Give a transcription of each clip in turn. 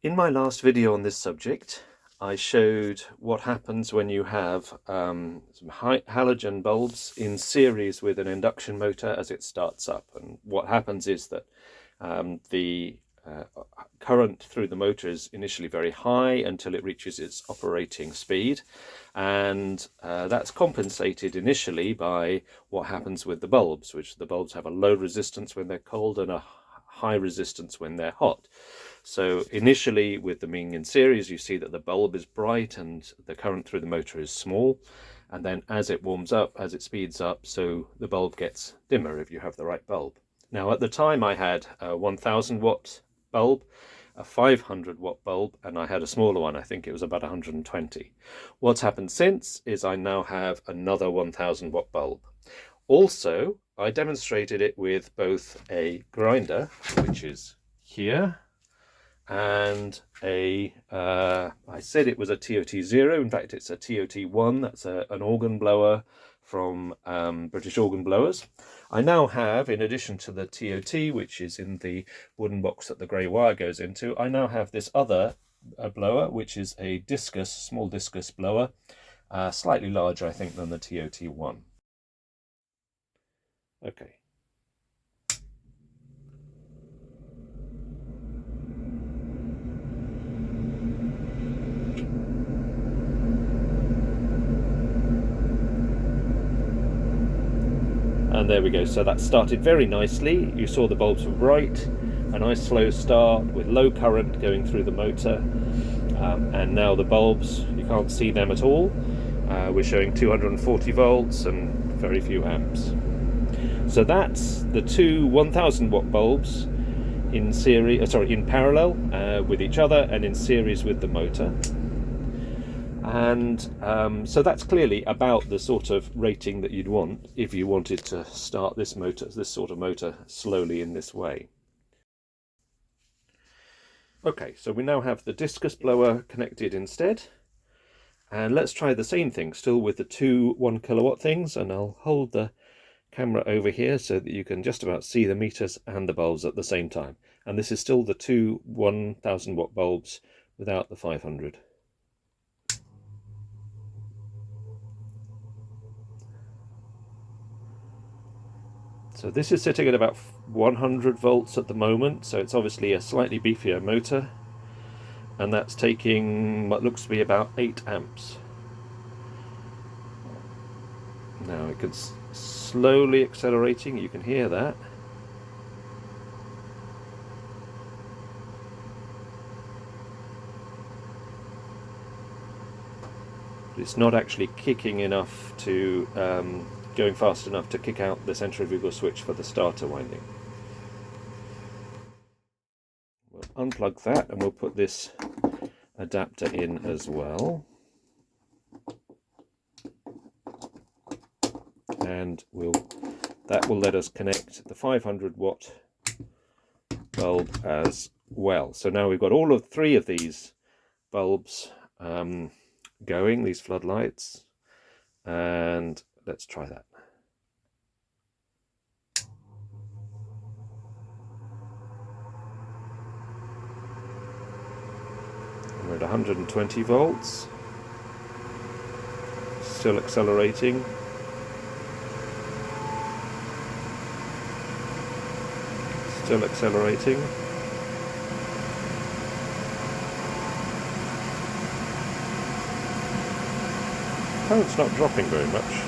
In my last video on this subject, I showed what happens when you have some halogen bulbs in series with an induction motor as it starts up. And what happens is that the current through the motor is initially very high until it reaches its operating speed, and that's compensated initially by what happens with the bulbs, which the bulbs have a low resistance when they're cold and a high resistance when they're hot. So initially, with them being in series, you see that the bulb is bright and the current through the motor is small. And then as it warms up, as it speeds up, so the bulb gets dimmer if you have the right bulb. Now, at the time, I had a 1000 watt bulb, a 500 watt bulb, and I had a smaller one. I think it was about 120. What's happened since is I now have another 1000 watt bulb. Also, I demonstrated it with both a grinder, which is here, and I said it was a TOT0. In fact, it's a TOT1. That's an organ blower from British Organ Blowers. I now have, in addition to the TOT, which is in the wooden box that the grey wire goes into, I now have this other blower, which is a discus, small discus blower, slightly larger, I think, than the TOT1. Okay. And there we go. So that started very nicely. You saw the bulbs were bright, a nice slow start with low current going through the motor. And now the bulbs, you can't see them at all. We're showing 240 volts and very few amps. So that's the two 1000 watt bulbs in series, in parallel with each other and in series with the motor. And so that's clearly about the sort of rating that you'd want if you wanted to start this sort of motor slowly in this way. Okay, so we now have the discus blower connected instead. And let's try the same thing, still with the two 1 kilowatt things. And I'll hold the camera over here so that you can just about see the meters and the bulbs at the same time. And this is still the two 1000 watt bulbs without the 500. So this is sitting at about 100 volts at the moment, so it's obviously a slightly beefier motor, and that's taking what looks to be about 8 amps. Now it can slowly accelerating, you can hear that. But it's not actually kicking enough to going fast enough to kick out the centrifugal switch for the starter winding. We'll unplug that and we'll put this adapter in as well. And that will let us connect the 500 watt bulb as well. So now we've got all of 3 of these bulbs going, these floodlights, and let's try that. We're at 120 volts, still accelerating. Still accelerating. Current's not dropping very much.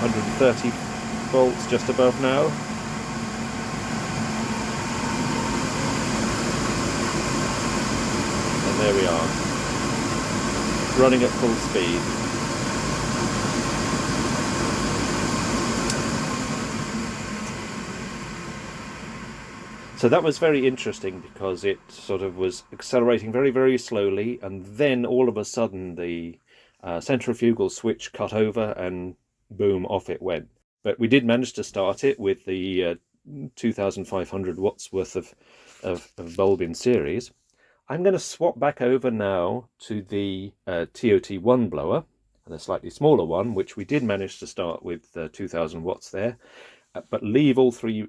.130 volts just above now. And there we are, running at full speed. So that was very interesting because it sort of was accelerating very, very slowly, and then all of a sudden the centrifugal switch cut over and boom, off it went. But we did manage to start it with the 2500 watts worth of bulb in series. I'm going to swap back over now to the TOT1 blower, and a slightly smaller one, which we did manage to start with 2000 watts there, but leave all three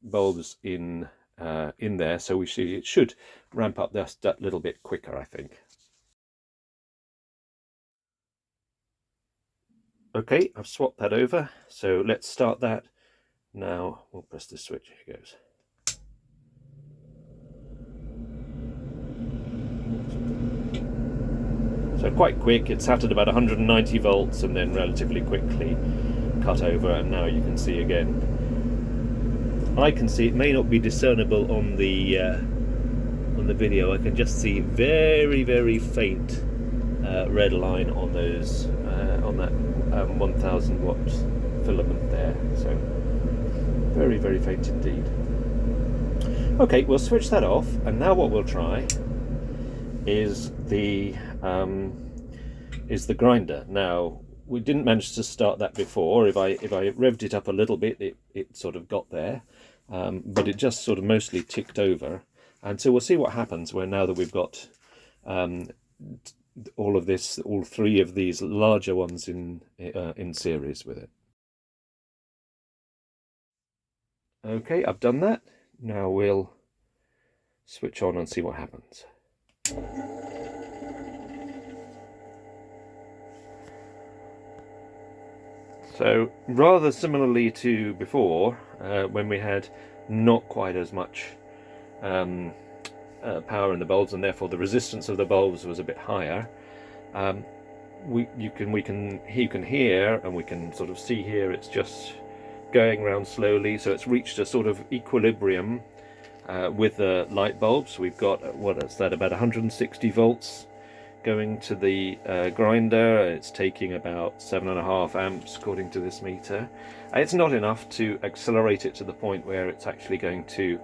bulbs in there, so it should ramp up that little bit quicker, I think. Okay, I've swapped that over, so let's start that now. We'll press the switch. Here goes. So quite quick. It's sat at about 190 volts and then relatively quickly cut over, and now you can see again. I can see, it may not be discernible on the video, I can just see very faint red line on those on that 1000 watt filament there. So very faint indeed. Okay, we'll switch that off, and now what we'll try is the grinder. Now, we didn't manage to start that before. If I revved it up a little bit, it sort of got there, but it just sort of mostly ticked over. And so we'll see what happens now that we've got all three of these larger ones in series with it. Okay, I've done that. Now we'll switch on and see what happens. So rather similarly to before, when we had not quite as much power in the bulbs, and therefore the resistance of the bulbs was a bit higher, you can hear, and we can sort of see here, it's just going round slowly, so it's reached a sort of equilibrium with the light bulbs. We've got, what is that, about 160 volts going to the grinder. It's taking about 7.5 amps according to this meter. It's not enough to accelerate it to the point where it's actually going to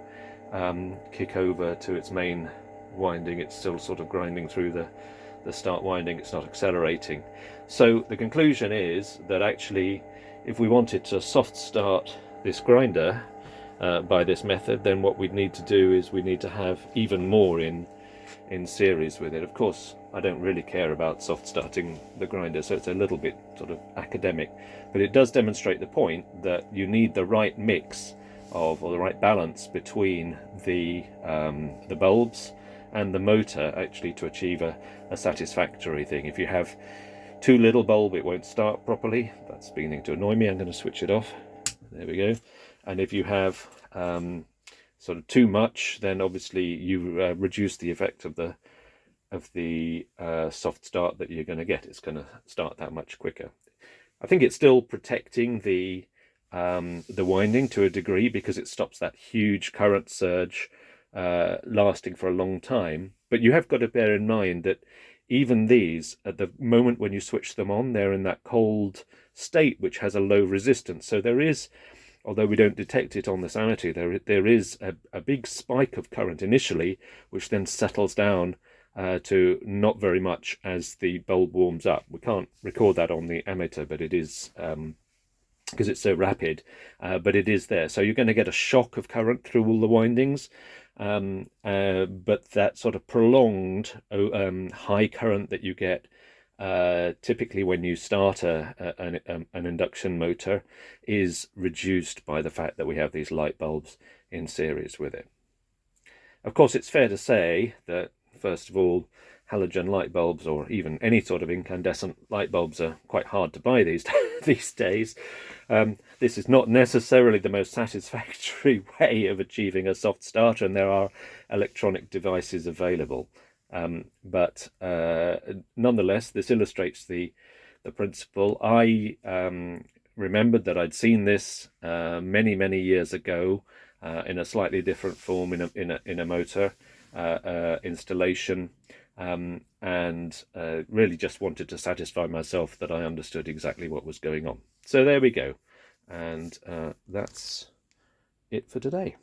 kick over to its main winding. It's still sort of grinding through the start winding. It's not accelerating. So the conclusion is that actually, if we wanted to soft start this grinder by this method, then what we'd need to do is we need to have even more in series with it. Of course, I don't really care about soft starting the grinder, so it's a little bit sort of academic, but it does demonstrate the point that you need the right mix or the right balance between the bulbs and the motor actually to achieve a satisfactory thing. If you have too little bulb, it won't start properly. That's beginning to annoy me. I'm going to switch it off. There we go. And if you have sort of too much, then obviously you reduce the effect of the soft start that you're going to get. It's going to start that much quicker. I think it's still protecting the winding to a degree, because it stops that huge current surge lasting for a long time. But you have got to bear in mind that even these, at the moment when you switch them on, they're in that cold state which has a low resistance. So there is, although we don't detect it on this ammeter, there is a big spike of current initially, which then settles down to not very much as the bulb warms up. We can't record that on the ammeter, but it is, because it's so rapid, but it is there. So you're going to get a shock of current through all the windings, but that sort of prolonged high current that you get typically when you start an induction motor is reduced by the fact that we have these light bulbs in series with it. Of course, it's fair to say that, first of all, halogen light bulbs, or even any sort of incandescent light bulbs, are quite hard to buy these days. This is not necessarily the most satisfactory way of achieving a soft starter, and there are electronic devices available. But nonetheless, this illustrates the principle. I remembered that I'd seen this many years ago in a slightly different form in a motor installation, and really just wanted to satisfy myself that I understood exactly what was going on. So there we go, and that's it for today.